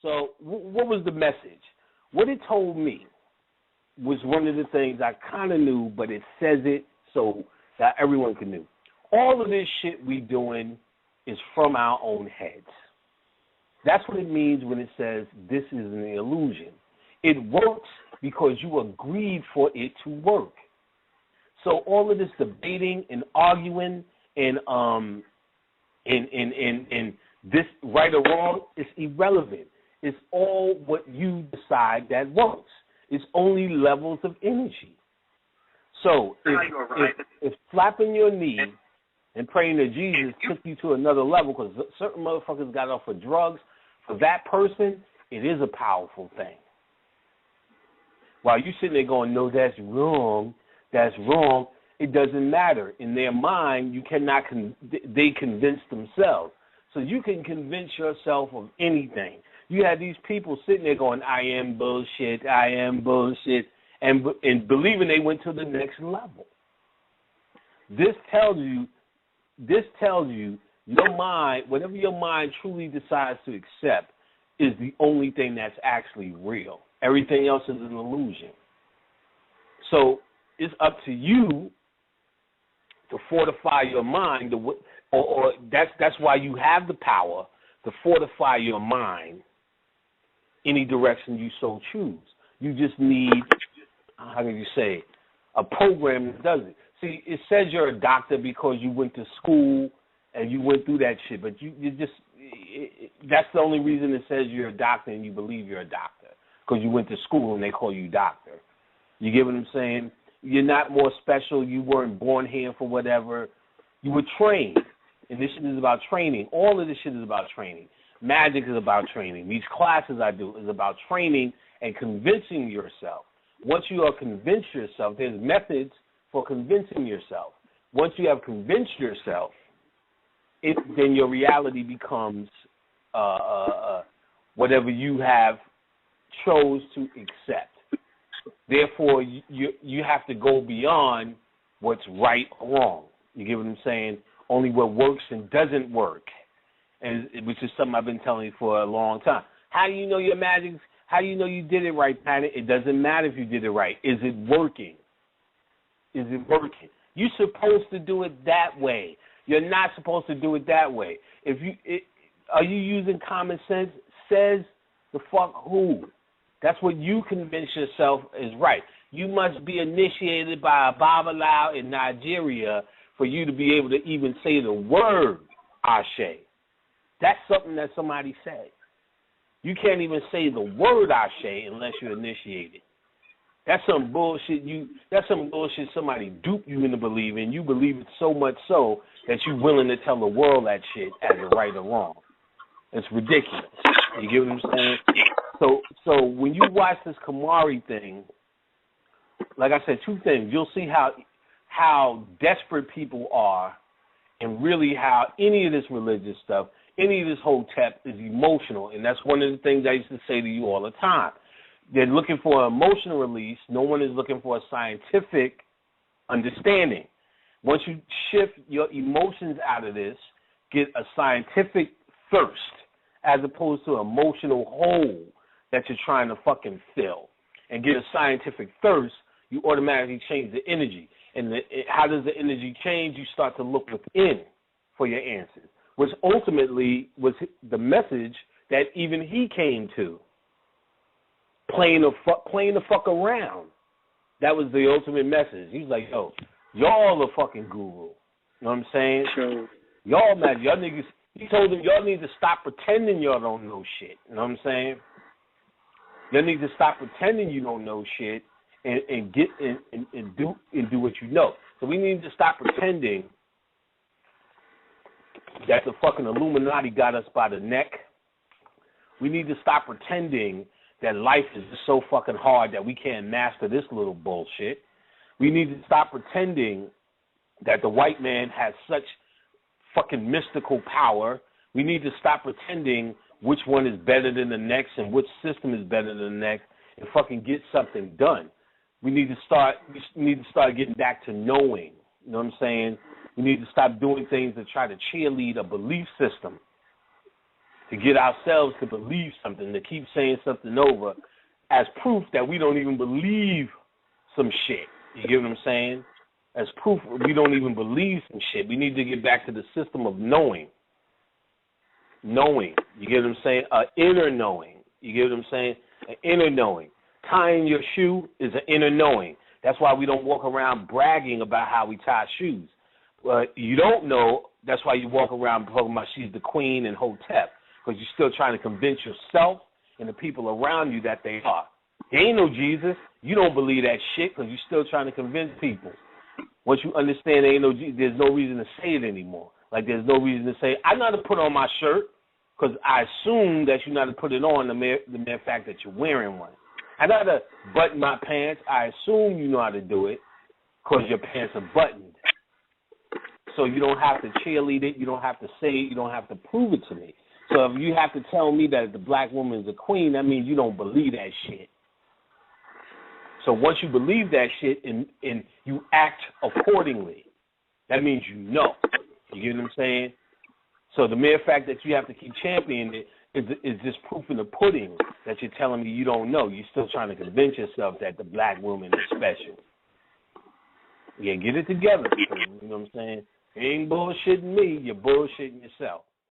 So what was the message? What it told me was one of the things I kind of knew, but it says it so that everyone can know. All of this shit we doing is from our own heads. That's what it means when it says this is an illusion. It works because you agreed for it to work. So all of this debating and arguing and this right or wrong is irrelevant. It's all what you decide that works. It's only levels of energy. So if flapping your knee and praying to Jesus took you to another level, because certain motherfuckers got off of drugs, for that person, it is a powerful thing. While you sitting there going, no, that's wrong, it doesn't matter. In their mind, you cannot, they convince themselves. So you can convince yourself of anything. You had these people sitting there going, I am bullshit, and believing they went to the next level. This tells you your mind, whatever your mind truly decides to accept, is the only thing that's actually real. Everything else is an illusion. So it's up to you to fortify your mind, or that's why you have the power to fortify your mind any direction you so choose. You just need, how can you say, a program that does it. See, it says you're a doctor because you went to school and you went through that shit, but that's the only reason it says you're a doctor and you believe you're a doctor, because you went to school and they call you doctor. You get what I'm saying? You're not more special. You weren't born here for whatever. You were trained. And this shit is about training. All of this shit is about training. Magic is about training. These classes I do is about training and convincing yourself. Once you are convinced yourself, there's methods for convincing yourself. Once you have convinced yourself, then your reality becomes whatever you have chose to accept. Therefore, you have to go beyond what's right or wrong. You get what I'm saying? Only what works and doesn't work, and which is something I've been telling you for a long time. How do you know your magic? How do you know you did it right, Planet? It doesn't matter if you did it right. Is it working? Is it working? You're supposed to do it that way. You're not supposed to do it that way. Are you using common sense? Says the fuck who? That's what you convince yourself is right. You must be initiated by a Babalawo in Nigeria for you to be able to even say the word Ashe. That's something that somebody said. You can't even say the word Ashe unless you're initiated. That's some bullshit. That's some bullshit somebody duped you into believing. You believe it so much so that you're willing to tell the world that shit as a right or wrong. It's ridiculous. You get what I'm saying? So when you watch this Kamari thing, like I said, two things. You'll see how desperate people are, and really how any of this religious stuff, any of this hotep is emotional. And that's one of the things I used to say to you all the time. They're looking for an emotional release. No one is looking for a scientific understanding. Once you shift your emotions out of this, get a scientific thirst as opposed to an emotional hole that you're trying to fucking fill, and get a scientific thirst, you automatically change the energy. And how does the energy change? You start to look within for your answers, which ultimately was the message that even he came to. Playing the fuck around. That was the ultimate message. He was like, yo, y'all are fucking guru. You know what I'm saying? Sure. Y'all mad. Y'all niggas, he told them, y'all need to stop pretending y'all don't know shit. You know what I'm saying? Y'all need to stop pretending you don't know shit and get and do what you know. So we need to stop pretending that the fucking Illuminati got us by the neck. We need to stop pretending that life is just so fucking hard that we can't master this little bullshit. We need to stop pretending that the white man has such fucking mystical power. We need to stop pretending which one is better than the next and which system is better than the next, and fucking get something done. We need to start getting back to knowing. You know what I'm saying? We need to stop doing things that try to cheerlead a belief system. to get ourselves to believe something, to keep saying something over as proof that we don't even believe some shit. You get what I'm saying? As proof we don't even believe some shit. We need to get back to the system of knowing. Knowing. You get what I'm saying? An inner knowing. You get what I'm saying? An inner knowing. Tying your shoe is an inner knowing. That's why we don't walk around bragging about how we tie shoes. You don't know. That's why you walk around talking about she's the queen and Hotep, because you're still trying to convince yourself and the people around you that they are. There ain't no Jesus. You don't believe that shit because you're still trying to convince people. Once you understand there ain't no Jesus, there's no reason to say it anymore. Like there's no reason to say, I know how to put on my shirt, because I assume that you know how to put it on the mere fact that you're wearing one. I know how to button my pants. I assume you know how to do it because your pants are buttoned. So you don't have to cheerlead it. You don't have to say it. You don't have to prove it to me. So if you have to tell me that the black woman is a queen, that means you don't believe that shit. So once you believe that shit and you act accordingly, that means you know. You get what I'm saying? So the mere fact that you have to keep championing it is just proof in the pudding that you're telling me you don't know. You're still trying to convince yourself that the black woman is special. Yeah, get it together. You know what I'm saying? You ain't bullshitting me. You're bullshitting yourself.